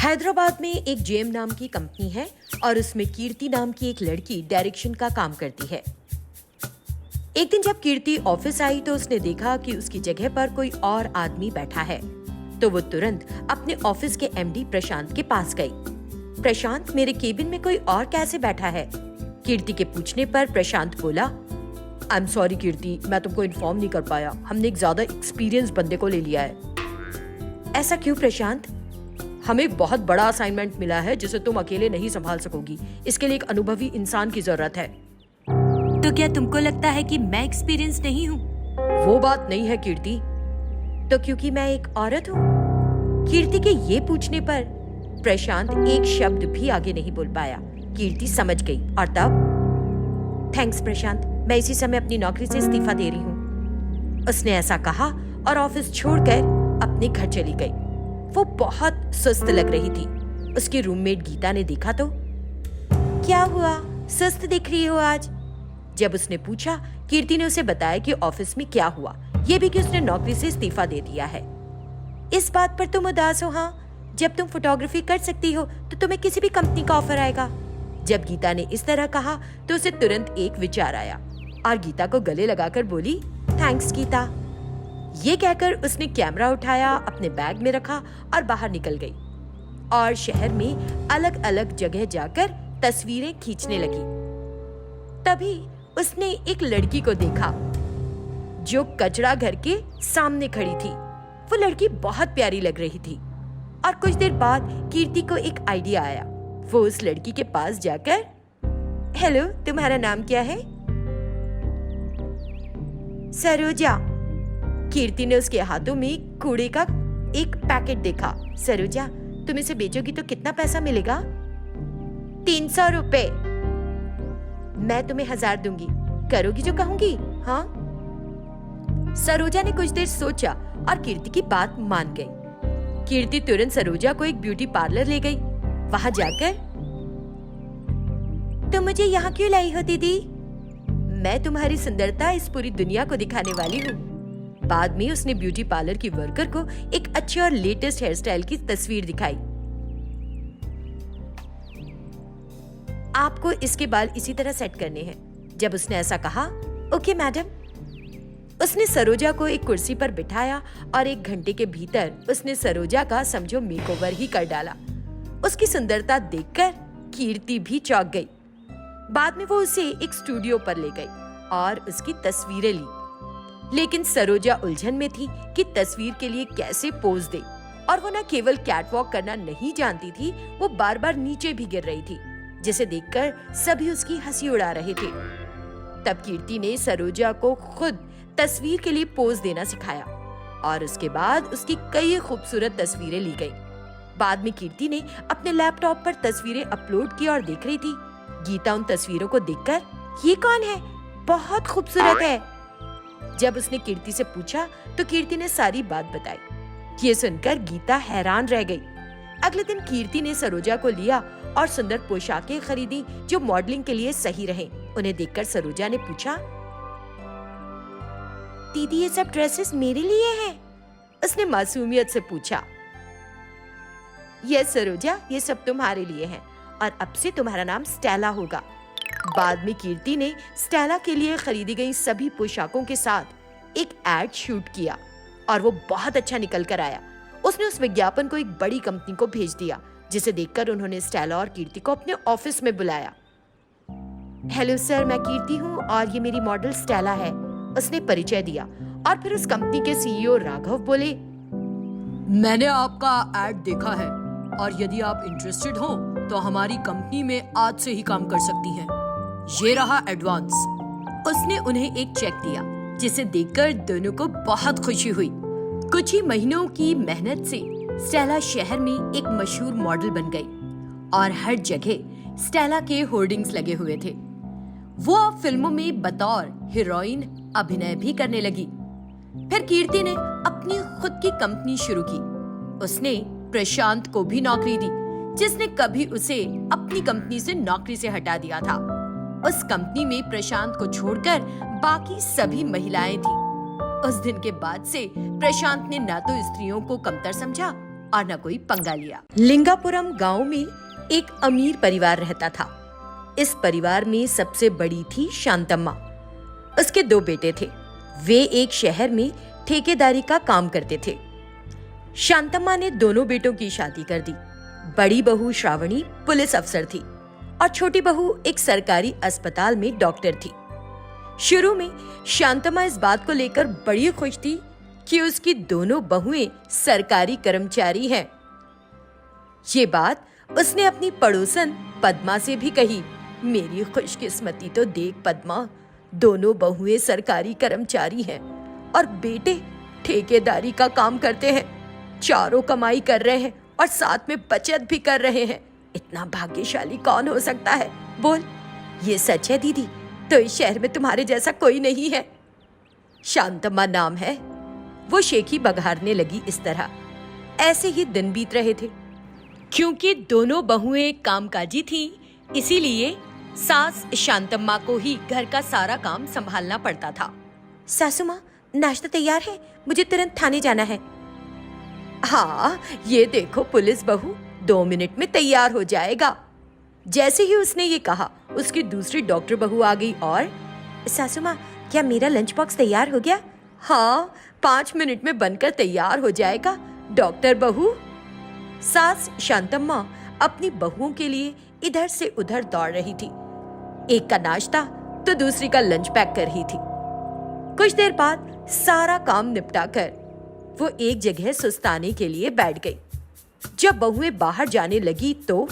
हैदराबाद में एक जेम नाम की कंपनी है और उसमें कीर्ति नाम की एक लड़की डायरेक्शन का काम करती है। एक दिन जब कीर्ति ऑफिस आई तो उसने देखा कि उसकी जगह पर कोई और आदमी बैठा है, तो वो तुरंत अपने ऑफिस के एमडी प्रशांत के पास गई। प्रशांत, मेरे केबिन में कोई और कैसे बैठा है? कीर्ति के पूछने पर प्रशांत बोला, आई एम सॉरी कीर्ति, मैं तुमको इन्फॉर्म नहीं कर पाया। हमने एक ज्यादा एक्सपीरियंस बंदे को ले लिया है। ऐसा क्यों प्रशांत? हमें एक बहुत बड़ा असाइनमेंट मिला है जिसे तुम अकेले नहीं संभाल सकोगी। इसके लिए एक अनुभवी इंसान की जरूरत है। तो क्या तुमको लगता है कि मैं एक्सपीरियंस नहीं हूँ? वो बात नहीं है कीर्ति। तो क्योंकि मैं एक औरत हूँ? कीर्ति के ये पूछने पर प्रशांत एक शब्द भी आगे नहीं बोल पाया। कीर्ति समझ गई और तब, थैंक्स प्रशांत, मैं इसी समय अपनी नौकरी से इस्तीफा दे रही हूँ। उसने ऐसा कहा और ऑफिस छोड़कर अपने घर चली गई। वो बहुत सुस्त लग रही थी। उसकी रूममेट गीता ने देखा तो, क्या हुआ, सुस्त दिख रही हो आज? जब उसने पूछा, कीर्ति ने उसे बताया कि ऑफिस में क्या हुआ, ये भी कि उसने नौकरी से इस्तीफा दे दिया है। इस बात पर तुम उदास हो? हाँ, जब तुम फोटोग्राफी कर सकती हो तो तुम्हें किसी भी कंपनी का ऑफर आएगा। जब गीता ने इस तरह कहा तो उसे तुरंत एक विचार आया और गीता को गले लगाकर बोली, थैंक्स गीता। ये कहकर उसने कैमरा उठाया, अपने बैग में रखा और बाहर निकल गई और शहर में अलग अलग जगह जाकर तस्वीरें खींचने लगी। तभी उसने एक लड़की को देखा जो कचरा घर के सामने खड़ी थी। वो लड़की बहुत प्यारी लग रही थी और कुछ देर बाद कीर्ति को एक आइडिया आया। वो उस लड़की के पास जाकर, हेलो, तुम्हारा नाम क्या है? सरोजा। कीर्ति ने उसके हाथों में कूड़े का एक पैकेट देखा। सरोजा, तुम इसे बेचोगी तो कितना पैसा मिलेगा? 300 रुपए। मैं तुम्हें 1000 दूंगी, करोगी जो कहूंगी? हाँ। सरोजा ने कुछ देर सोचा और कीर्ति की बात मान गई। कीर्ति तुरंत सरोजा को एक ब्यूटी पार्लर ले गई। वहां जाकर, तुम मुझे यहाँ क्यों लाई हो दीदी? मैं तुम्हारी सुंदरता इस पूरी दुनिया को दिखाने वाली हूँ। बाद में उसने ब्यूटी पार्लर की वर्कर को एक अच्छे और लेटेस्ट हेयर स्टाइल की तस्वीर दिखाई। आपको इसके बाल इसी तरह सेट करने हैं। जब उसने ऐसा कहा, ओके मैडम। उसने सरोजा को एक कुर्सी पर बिठाया और 1 घंटे के भीतर उसने सरोजा का समझो मेकओवर ही कर डाला। उसकी सुंदरता देखकर कीर्ति भी चौंक गई। बाद में वो उसे एक स्टूडियो पर ले गई और उसकी तस्वीरें ली। लेकिन सरोजा उलझन में थी कि तस्वीर के लिए कैसे पोज दे, और वो न केवल कैटवॉक करना नहीं जानती थी, वो बार बार नीचे भी गिर रही थी, जिसे देखकर सभी उसकी हंसी उड़ा रहे थे। तब कीर्ति ने सरोजा को खुद तस्वीर के लिए पोज देना सिखाया और उसके बाद उसकी कई खूबसूरत तस्वीरें ली गई। बाद में कीर्ति ने अपने लैपटॉप पर तस्वीरें अपलोड की और देख रही थी। गीता उन तस्वीरों को देखकर, ये कौन है, बहुत खूबसूरत है। जब उसने कीर्ति से पूछा तो कीर्ति ने सारी बात बताई। ये सुनकर गीता हैरान रह गई। अगले दिन कीर्ति ने सरोजा को लिया और सुंदर पोशाकें खरीदी जो मॉडलिंग के लिए सही रहे। उन्हें देखकर सरोजा ने पूछा, दीदी ये सब ड्रेसेस मेरे लिए हैं? उसने मासूमियत से पूछा। यस सरोजा, ये सब तुम्हारे लिए हैं और अब से तुम्हारा नाम स्टेला होगा। बाद में कीर्ति ने स्टेला के लिए खरीदी गई सभी पोशाकों के साथ एक एड शूट किया और वो बहुत अच्छा निकल कर आया। उसने उस विज्ञापन को एक बड़ी कंपनी को भेज दिया, जिसे देखकर उन्होंने स्टेला और कीर्ति को अपने ऑफिस में बुलाया। हेलो सर, मैं कीर्ति हूँ और ये मेरी मॉडल स्टेला है। उसने परिचय दिया और फिर उस कंपनी के सीईओ राघव बोले, मैंने आपका एड देखा है और यदि आप इंटरेस्टेड हो तो हमारी कंपनी में आज से ही काम कर सकती हैं। ये रहा एडवांस। उसने उन्हें एक चेक दिया, जिसे देखकर दोनों को बहुत खुशी हुई। कुछ ही महीनों की मेहनत से स्टेला शहर में एक मशहूर मॉडल बन गई और हर जगह स्टेला के होर्डिंग्स लगे हुए थे। वो अब फिल्मों में बतौर हीरोइन अभिनय भी करने लगी। फिर कीर्ति ने अपनी खुद की कंपनी शुरू की। उसने प्रशांत को भी नौकरी दी, जिसने कभी उसे अपनी कंपनी से नौकरी से हटा दिया था। उस कंपनी में प्रशांत को छोड़कर बाकी सभी महिलाएं थीं। उस दिन के बाद से प्रशांत ने ना तो स्त्रियों को कमतर समझा और न कोई पंगा लिया। लिंगापुरम गांव में एक अमीर परिवार रहता था। इस परिवार में सबसे बड़ी थी शांतम्मा। उसके 2 बेटे थे। वे एक शहर में ठेकेदारी का काम करते थे। शांतम्मा ने दोनों बेटों की शादी कर दी। बड़ी बहू श्रावणी पुलिस अफसर थी और छोटी बहू एक सरकारी अस्पताल में डॉक्टर थी। शुरू में शांतम्मा इस बात को लेकर बड़ी खुश थी कि उसकी दोनों बहुएं सरकारी कर्मचारी हैं। ये बात उसने अपनी पड़ोसन पद्मा से भी कही। मेरी खुशकिस्मती तो देख पद्मा, दोनों बहुएं सरकारी कर्मचारी हैं और बेटे ठेकेदारी का काम करते हैं। चारों कमाई कर रहे हैं और साथ में बचत भी कर रहे हैं। इतना भाग्यशाली कौन हो सकता है? बोल, ये सच है दीदी? तो इस शहर में तुम्हारे जैसा कोई नहीं है। शांतम्मा नाम है। वो शेखी बघारने लगी इस तरह। ऐसे ही दिन बीत रहे थे। क्योंकि दोनों बहुएं कामकाजी थीं, इसीलिए सास शांतम्मा को ही घर का सारा काम संभालना पड़ता था। सासू माँ, नाश्ता तैयार है, मुझे तुरंत थाने जाना है। हाँ, ये देखो पुलिस बहू, 2 मिनट में तैयार हो जाएगा। जैसे ही उसने ये कहा, उसकी दूसरी डॉक्टर बहू आ गई और सासू माँ, क्या मेरा लंच बॉक्स तैयार हो गया? हाँ, 5 मिनट में बनकर तैयार हो जाएगा डॉक्टर बहू। सास शांतम्मा अपनी बहुओं के लिए इधर से उधर दौड़ रही थी। एक का नाश्ता तो दूसरी का लंच पैक कर रही थी। कुछ देर बाद सारा काम निपटाकर वो एक जगह सुस्ताने के लिए बैठ गई। जब बहुएं बाहर जाने लगी तो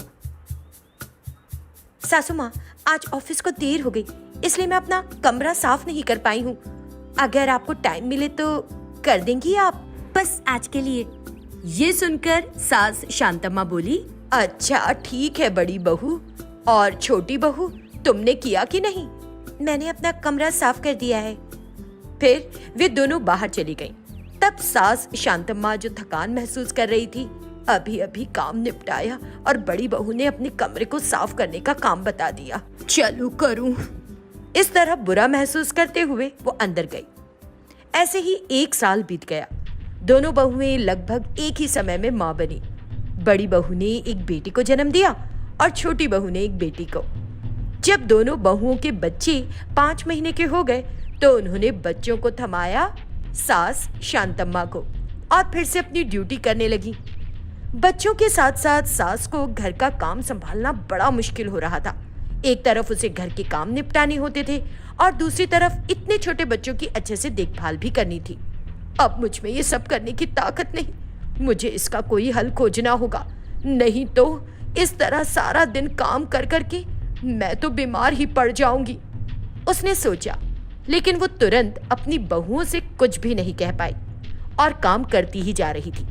सासू माँ, आज ऑफिस को देर हो गई, इसलिए मैं अपना कमरा साफ नहीं कर पाई हूँ। अगर आपको टाइम मिले तो कर देंगी आप? बस आज के लिए। ये सुनकर सास शांतम्मा बोली, अच्छा ठीक है बड़ी बहू। और छोटी बहू, तुमने किया कि नहीं? मैंने अपना कमरा साफ कर दिया है। फिर वे दोनों बाहर चली गईं। तब सास शांतम्मा जो थकान महसूस कर रही थी, अभी अभी काम निपटाया और बड़ी बहू ने अपने कमरे को साफ करने का काम बता दिया। चलो करूं। इस तरह बुरा महसूस करते हुए वो अंदर गई। ऐसे ही 1 साल बीत गया। दोनों बहुएं लगभग एक ही समय में मां बनी। बड़ी बहू ने एक बेटी को जन्म दिया और छोटी बहू ने एक बेटी को। जब दोनों बहुओं के बच्चे 5 महीने के हो गए तो उन्होंने बच्चों को थमाया सास शांतम्मा को और फिर से अपनी ड्यूटी करने लगी। बच्चों के साथ साथ सास को घर का काम संभालना बड़ा मुश्किल हो रहा था। एक तरफ उसे घर के काम निपटाने होते थे और दूसरी तरफ इतने छोटे बच्चों की अच्छे से देखभाल भी करनी थी। अब मुझ में ये सब करने की ताकत नहीं। मुझे इसका कोई हल खोजना होगा, नहीं तो इस तरह सारा दिन काम कर करके मैं तो बीमार ही पड़ जाऊंगी। उसने सोचा, लेकिन वो तुरंत अपनी बहुओं से कुछ भी नहीं कह पाई और काम करती ही जा रही थी।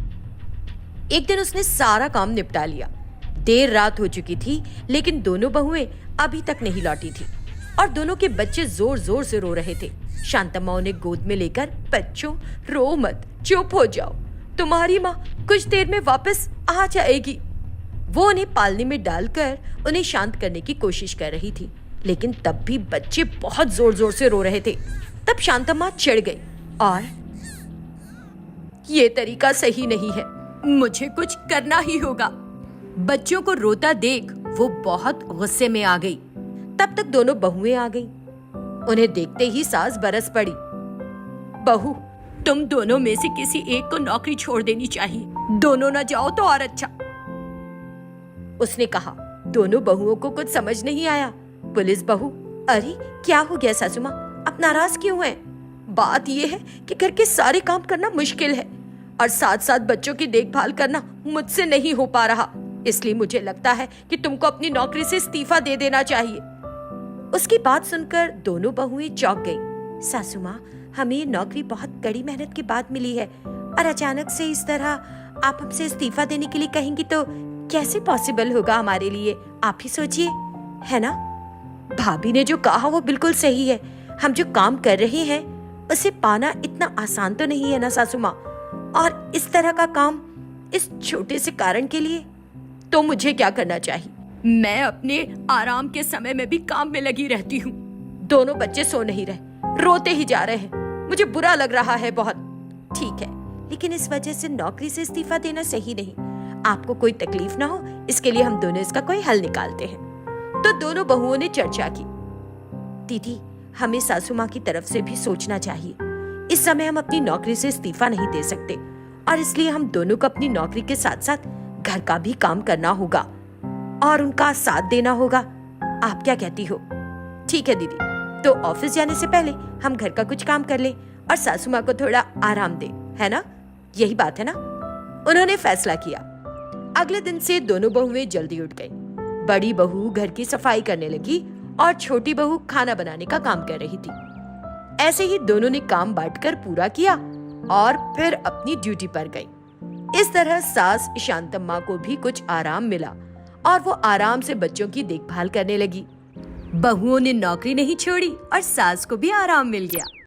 एक दिन उसने सारा काम निपटा लिया। देर रात हो चुकी थी, लेकिन दोनों बहुएं अभी तक नहीं लौटी थी और दोनों के बच्चे जोर जोर से रो रहे थे। शांतम्मा उन्हें गोद में लेकर, बच्चों रो मत, चुप हो जाओ, तुम्हारी माँ कुछ देर में वापस आ जाएगी। वो उन्हें पालने में डालकर उन्हें शांत करने की कोशिश कर रही थी, लेकिन तब भी बच्चे बहुत जोर जोर से रो रहे थे। तब शांतम्मा चिढ़ गई और ये तरीका सही नहीं है, मुझे कुछ करना ही होगा। बच्चों को रोता देख वो बहुत गुस्से में आ गई। तब तक दोनों बहुएं आ गईं। उन्हें देखते ही सास बरस पड़ी। बहू, तुम दोनों में से किसी एक को नौकरी छोड़ देनी चाहिए, दोनों न जाओ तो और अच्छा, उसने कहा। दोनों बहुओं को कुछ समझ नहीं आया। पुलिस बहू, अरे क्या हो गया सासू माँ, आप नाराज क्यों हैं? बात यह है कि घर के सारे काम करना मुश्किल है और साथ साथ बच्चों की देखभाल करना मुझसे नहीं हो पा रहा, इसलिए मुझे लगता है कि तुमको अपनी नौकरी से इस्तीफा दे देना चाहिए। उसकी बात सुनकर दोनों बहुएं चौंक गईं। सासू माँ, हमें ये नौकरी बहुत कड़ी मेहनत के बाद मिली है और अचानक से इस तरह आप हमसे इस्तीफा देने के लिए कहेंगी तो कैसे पॉसिबल होगा हमारे लिए? आप ही सोचिए, है ना? भाभी ने जो कहा वो बिल्कुल सही है। हम जो काम कर रहे हैं उसे पाना इतना आसान तो नहीं है ना सासू माँ, और इस तरह का काम इस छोटे से कारण के लिए। तो मुझे क्या करना चाहिए? मैं अपने आराम के समय में भी काम में लगी रहती हूँ। दोनों बच्चे सो नहीं रहे, रोते ही जा रहे हैं, मुझे बुरा लग रहा है बहुत। ठीक है, लेकिन इस वजह से नौकरी से इस्तीफा देना सही नहीं। आपको कोई तकलीफ ना हो, इसके लिए हम दोनों इसका कोई हल निकालते हैं। तो दोनों बहुओं ने चर्चा की। दीदी, हमें सासू माँ की तरफ से भी सोचना चाहिए। इस समय हम अपनी नौकरी से इस्तीफा नहीं दे सकते और इसलिए हम दोनों को अपनी नौकरी के साथ साथ घर का भी काम करना होगा और उनका साथ देना होगा। आप क्या कहती हो? ठीक है दीदी, तो ऑफिस जाने से पहले हम घर का कुछ काम कर लें और सासू माँ को थोड़ा आराम दें, है ना? यही बात है ना? उन्होंने फैसला किया। अगले दिन से दोनों बहुएं जल्दी उठ गई। बड़ी बहू घर की सफाई करने लगी और छोटी बहू खाना बनाने का काम कर रही थी। ऐसे ही दोनों ने काम बांटकर पूरा किया और फिर अपनी ड्यूटी पर गई। इस तरह सास शांतम्मा को भी कुछ आराम मिला और वो आराम से बच्चों की देखभाल करने लगी। बहुओं ने नौकरी नहीं छोड़ी और सास को भी आराम मिल गया।